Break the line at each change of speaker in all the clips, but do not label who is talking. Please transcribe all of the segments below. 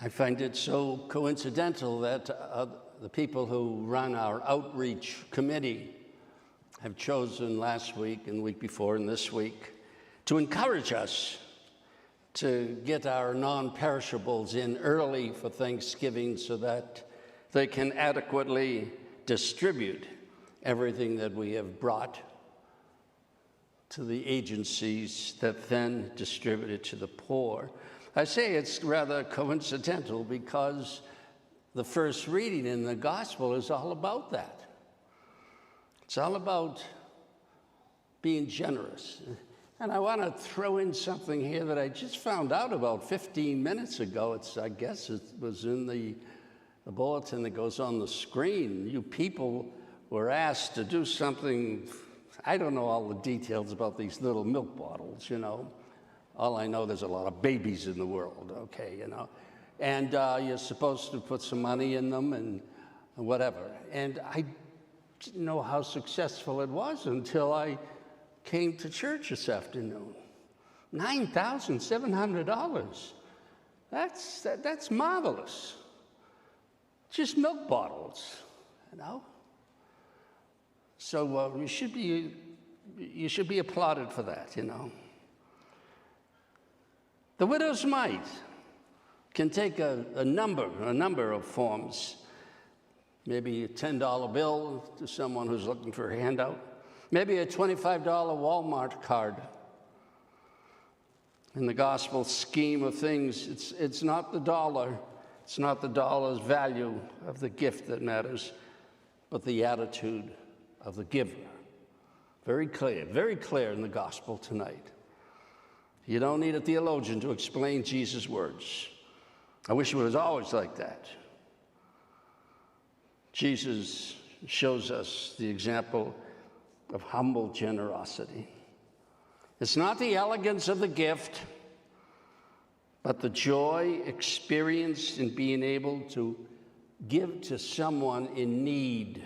I find it so coincidental that the people who run our outreach committee have chosen last week and the week before and this week to encourage us to get our non-perishables in early for Thanksgiving so that they can adequately distribute everything that we have brought to the agencies that then distribute it to the poor. I say it's rather coincidental because the first reading in the gospel is all about that. It's all about being generous. And I want to throw in something here that I just found out about 15 minutes ago. I guess it was in the bulletin that goes on the screen. You people were asked to do something. I don't know all the details about these little milk bottles, you know. All I know, there's a lot of babies in the world, okay, you know. And you're supposed to put some money in them and whatever. And I didn't know how successful it was until I came to church this afternoon. $9,700. That's marvelous. Just milk bottles, you know. So you should be applauded for that, you know. The widow's mite can take a number of forms. Maybe a $10 bill to someone who's looking for a handout. Maybe a $25 Walmart card. In the gospel scheme of things, it's not the dollar. It's not the dollar's value of the gift that matters, but the attitude of the giver. Very clear in the gospel tonight. You don't need a theologian to explain Jesus' words. I wish it was always like that. Jesus shows us the example of humble generosity. It's not the elegance of the gift, but the joy experienced in being able to give to someone in need.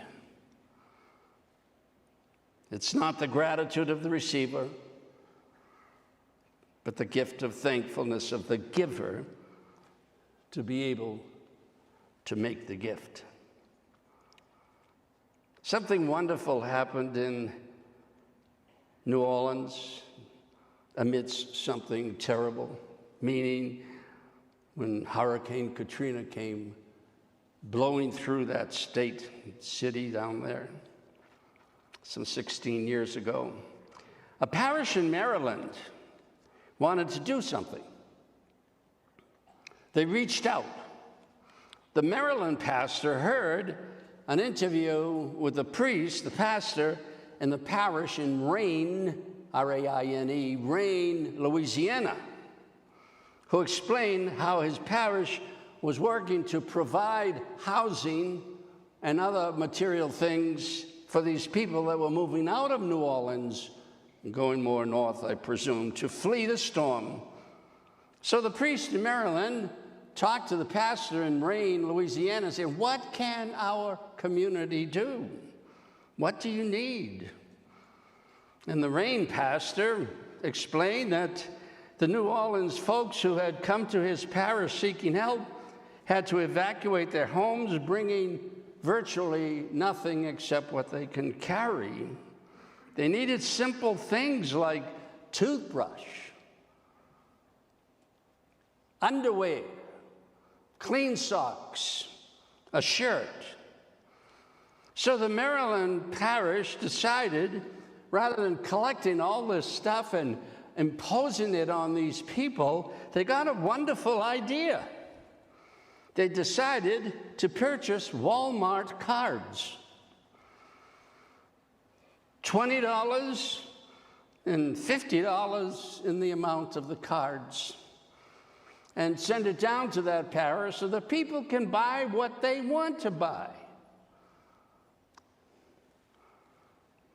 It's not the gratitude of the receiver, but the gift of thankfulness of the giver to be able to make the gift. Something wonderful happened in New Orleans amidst something terrible, meaning when Hurricane Katrina came blowing through that city down there some 16 years ago. A parish in Maryland wanted to do something. They reached out. The Maryland pastor heard an interview with the priest, the pastor, in the parish in Rain, R-A-I-N-E, Rain, Louisiana, who explained how his parish was working to provide housing and other material things for these people that were moving out of New Orleans and going more north, I presume, to flee the storm. So the priest in Maryland talked to the pastor in Rain, Louisiana, and said, what can our community do? What do you need? And the Rain pastor explained that the New Orleans folks who had come to his parish seeking help had to evacuate their homes, bringing virtually nothing except what they can carry. They needed simple things like toothbrush, underwear, clean socks, a shirt. So the Maryland parish decided, rather than collecting all this stuff and imposing it on these people, they got a wonderful idea. They decided to purchase Walmart cards. $20 and $50 in the amount of the cards. And send it down to that parish so the people can buy what they want to buy.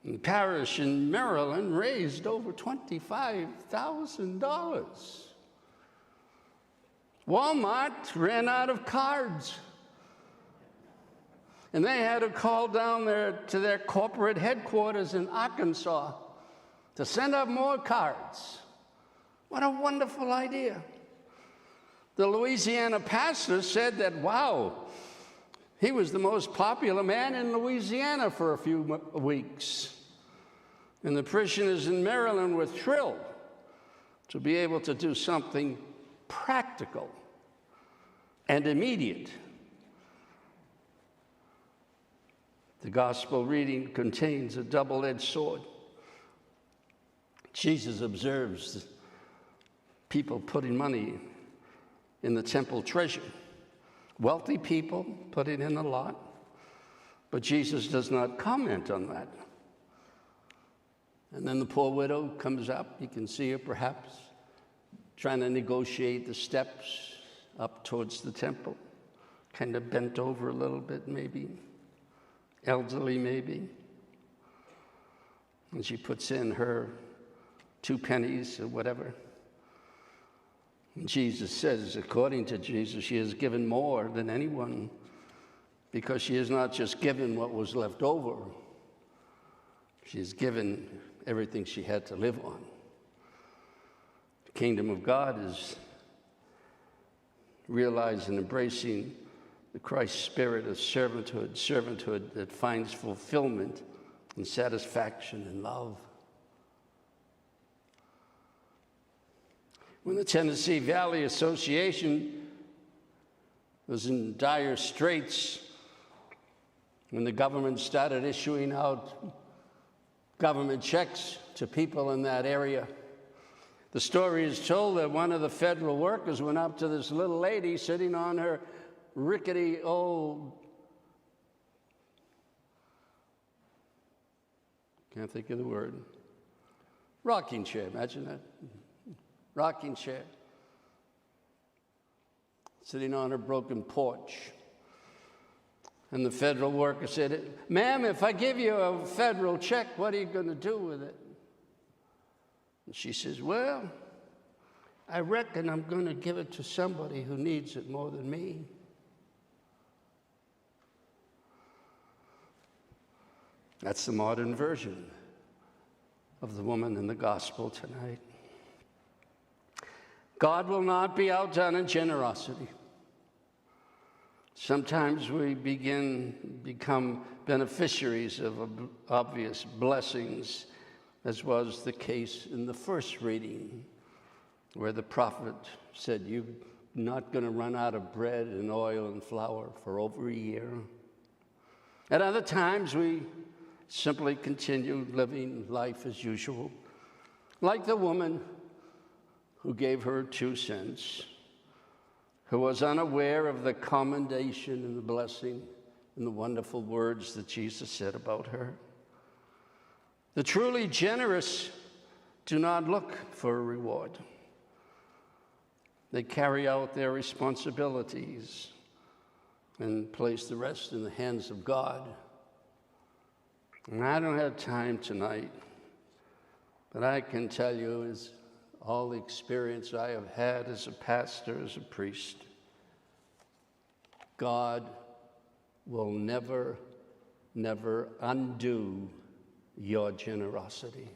And the parish in Maryland raised over $25,000. Walmart ran out of cards. And they had to call down to their corporate headquarters in Arkansas to send out more cards. What a wonderful idea. The Louisiana pastor said that, wow, he was the most popular man in Louisiana for a few weeks. And the parishioners in Maryland were thrilled to be able to do something practical and immediate. The gospel reading contains a double-edged sword. Jesus observes people putting money in the temple treasure. Wealthy people put it in a lot, but Jesus does not comment on that. And then the poor widow comes up. You can see her perhaps trying to negotiate the steps up towards the temple, kind of bent over a little bit maybe, elderly maybe. And she puts in her 2 pennies or whatever. And Jesus says, according to Jesus, she has given more than anyone, because she has not just given what was left over. She has given everything she had to live on. The kingdom of God is realizing and embracing the Christ spirit of servanthood that finds fulfillment and satisfaction in love. When the Tennessee Valley Association was in dire straits, when the government started issuing out government checks to people in that area, the story is told that one of the federal workers went up to this little lady sitting on her rickety old, can't think of the word, rocking chair, imagine that. Rocking chair, sitting on her broken porch. And the federal worker said, "Ma'am, if I give you a federal check, what are you going to do with it?" And she says, "Well, I reckon I'm going to give it to somebody who needs it more than me." That's the modern version of the woman in the gospel tonight. God will not be outdone in generosity. Sometimes we become beneficiaries of obvious blessings, as was the case in the first reading, where the prophet said, "You're not going to run out of bread and oil and flour for over a year." At other times, we simply continue living life as usual, like the woman who gave her 2 cents, who was unaware of the commendation and the blessing and the wonderful words that Jesus said about her. The truly generous do not look for a reward. They carry out their responsibilities and place the rest in the hands of God. And I don't have time tonight, but I can tell you, as all the experience I have had as a pastor, as a priest, God will never, never undo your generosity.